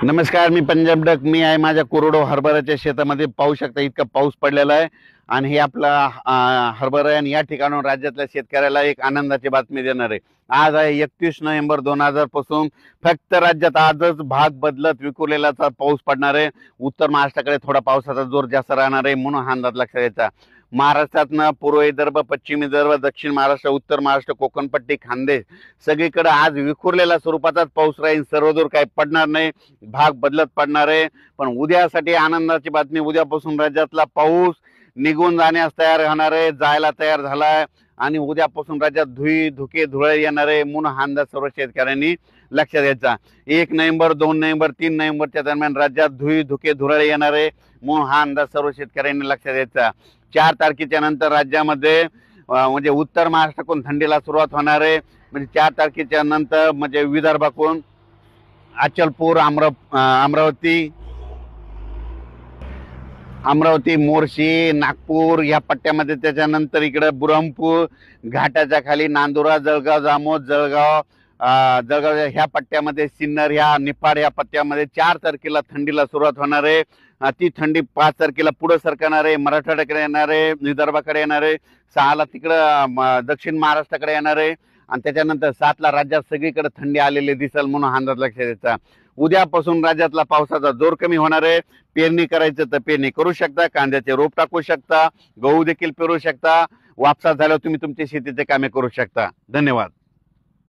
नमस्कार, मी पंजाब डक. मी आहे माझ्या कोरडो हरभऱ्याच्या शेतामध्ये. पाहू शकता इतका पाऊस पडलेला आहे आणि हे आपला हरभरा आहे आणि या ठिकाणून राज्यातल्या शेतकऱ्याला एक आनंदाची बातमी देणार आहे. आज आहे 31 नोव्हेंबर 2000 पासून फक्त राज्यात आजच भाग बदलत विखुरलेलाचा पाऊस पडणार आहे. उत्तर महाराष्ट्राकडे थोडा पावसाचा जोर जास्त राहणार आहे म्हणून हा अंदाज लक्षात घ्यायचा. महाराष्ट्रातनं पूर्व विदर्भ, पश्चिम विदर्भ, दक्षिण महाराष्ट्र, उत्तर महाराष्ट्र, कोकणपट्टी, खानदेश सगळीकडे आज विखुरलेल्या स्वरूपाचाच पाऊस राहील. सर्वदूर काही पडणार नाही, भाग बदलत पडणार आहे. पण उद्यासाठी आनंदाची बातमी, उद्यापासून राज्यातला पाऊस निघून जाण्यास तयार राहणार आहे, जायला तयार झालाय आणि उद्यापासून राज्यात धुके धुळे येणार आहे म्हणून हा अंदाज सर्व शेतकऱ्यांनी लक्षात घ्यायचा. 1 नोव्हेंबर, 2 नोव्हेंबर, 3 नोव्हेंबरच्या दरम्यान राज्यात धुके धुरळे येणार आहे म्हणून हा अंदाज सर्व शेतकऱ्यांनी लक्षात घ्यायचा. 4 तारखेच्या नंतर राज्यामध्ये म्हणजे उत्तर महाराष्ट्राकडून थंडीला सुरुवात होणार आहे. म्हणजे 4 तारखेच्या नंतर म्हणजे विदर्भाकडून अचलपूर, अमरावती, मोर्शी, नागपूर या पट्ट्यामध्ये, त्याच्यानंतर इकडे बुरहानपूर घाटाच्या खाली नांदुरा, जळगाव, जामोद, जळगाव ह्या पट्ट्यामध्ये, सिन्नर ह्या निफाड या पट्ट्यामध्ये 4 तारखेला थंडीला सुरुवात होणार आहे. ती थंडी 5 तारखेला पुढे सरकणार आहे, मराठवाड्याकडे येणार आहे, विदर्भाकडे येणार आहे, 6ला तिकडं दक्षिण महाराष्ट्राकडे येणार आहे आणि त्याच्यानंतर 7ला राज्यात सगळीकडे थंडी आलेली दिसेल म्हणून अंदाज लक्षात द्यायचा. उद्यापासून राज्यातला पावसाचा जोर कमी होणार आहे. पेरणी करायचं तर पेरणी करू शकता, कांद्याचे रोप टाकू शकता, गहू देखील पेरू शकता. वापसा झाल्यावर तुम्ही तुमच्या शेतीचे कामे करू शकता. धन्यवाद.